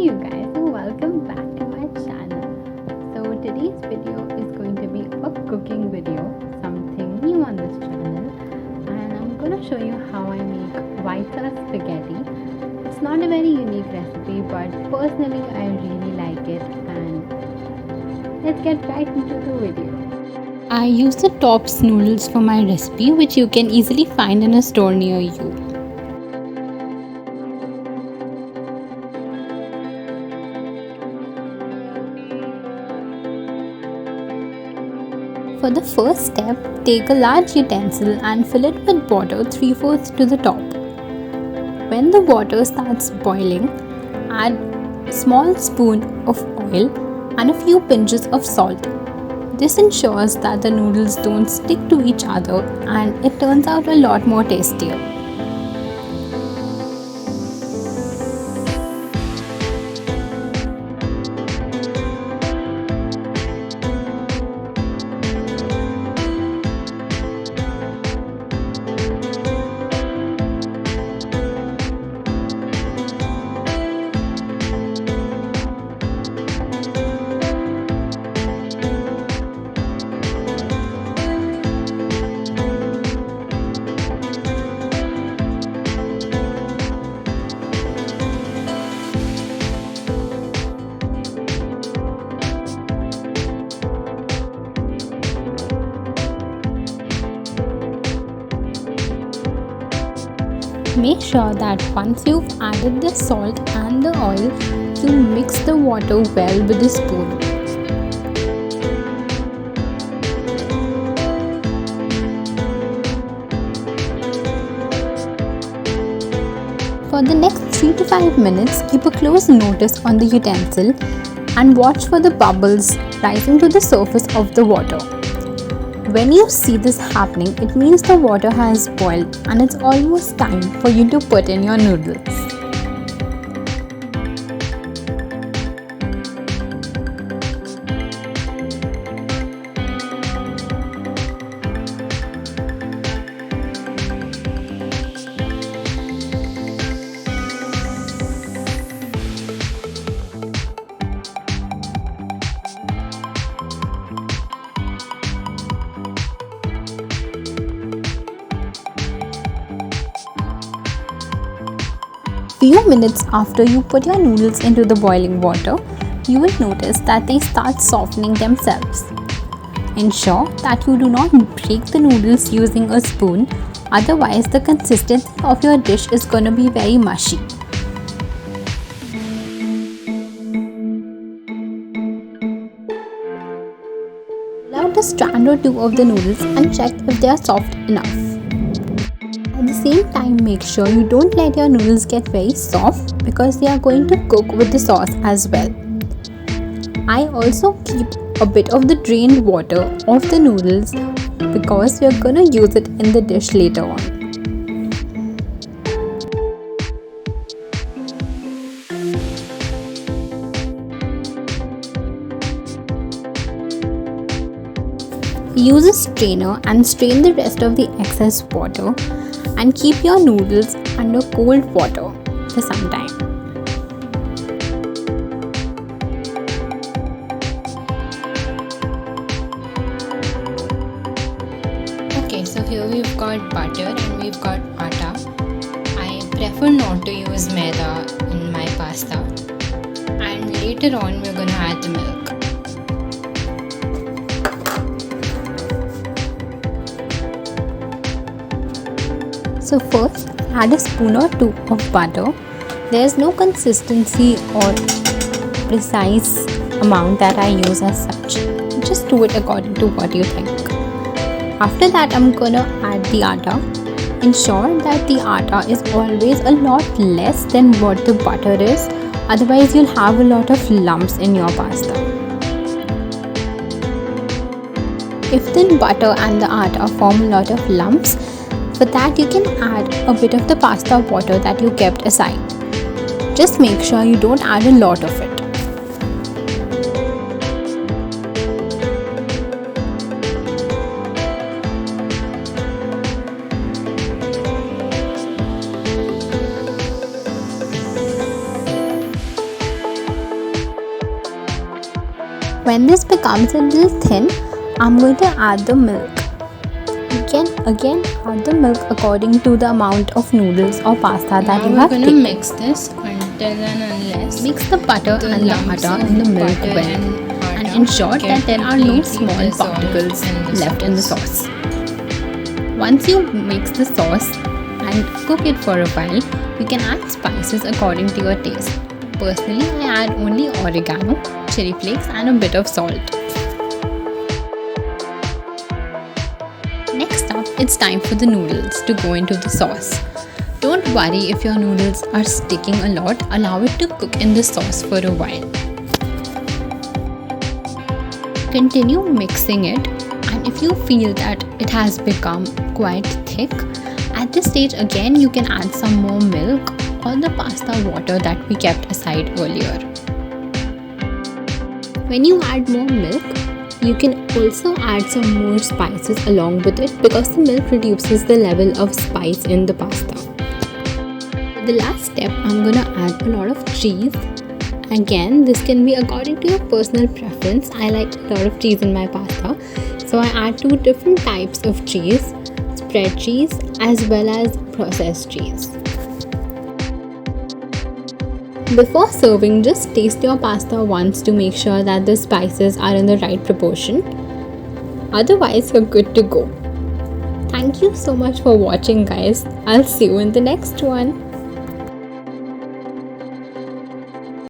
you guys, and welcome back to my channel. So today's video is going to be a cooking video, something new on this channel, and I'm going to show you how I make white sauce spaghetti. It's not a very unique recipe, but personally I really like it, and let's get right into the video. I use the Tops noodles for my recipe, which you can easily find in a store near you. For the first step, take a large utensil and fill it with water 3/4 to the top. When the water starts boiling, add a small spoon of oil and a few pinches of salt. This ensures that the noodles don't stick to each other and it turns out a lot more tastier. Make sure that once you've added the salt and the oil, you mix the water well with the spoon. For the next 3 to 5 minutes, keep a close notice on the utensil and watch for the bubbles rising to the surface of the water. When you see this happening, it means the water has boiled and it's almost time for you to put in your noodles. Few minutes after you put your noodles into the boiling water, you will notice that they start softening themselves. Ensure that you do not break the noodles using a spoon, otherwise the consistency of your dish is going to be very mushy. Pull out a strand or two of the noodles and check if they are soft enough. At the same time, make sure you don't let your noodles get very soft because they are going to cook with the sauce as well. I also keep a bit of the drained water of the noodles because we are going to use it in the dish later on. Use a strainer and strain the rest of the excess water and keep your noodles under cold water for some time. Okay, so here we've got butter and we've got atta. I prefer not to use maida in my pasta, and later on we're going to add the milk. So first, add a spoon or two of butter. There is no consistency or precise amount that I use as such. Just do it according to what you think. After that, I'm gonna add the atta. Ensure that the atta is always a lot less than what the butter is. Otherwise, you'll have a lot of lumps in your pasta. If the butter and the atta form a lot of lumps, for that you can add a bit of the pasta water that you kept aside. Just make sure you don't add a lot of it. When this becomes a little thin, I'm going to add the milk. You can again add the milk according to the amount of noodles or pasta that you have taken. We're going to mix this until and unless mix the butter and the atta in the milk well and ensure that there are no small particles left in the sauce. Once you mix the sauce and cook it for a while, you can add spices according to your taste. Personally, I add only oregano, chili flakes and a bit of salt. Next up, it's time for the noodles to go into the sauce. Don't worry if your noodles are sticking a lot, allow it to cook in the sauce for a while. Continue mixing it, and if you feel that it has become quite thick, at this stage again you can add some more milk or the pasta water that we kept aside earlier. When you add more milk, you can also add some more spices along with it because the milk reduces the level of spice in the pasta. For the last step, I'm gonna add a lot of cheese. Again, this can be according to your personal preference. I like a lot of cheese in my pasta, so I add 2 different types of cheese, spread cheese as well as processed cheese. Before serving, just taste your pasta once to make sure that the spices are in the right proportion. Otherwise, you're good to go. Thank you so much for watching, guys. I'll see you in the next one.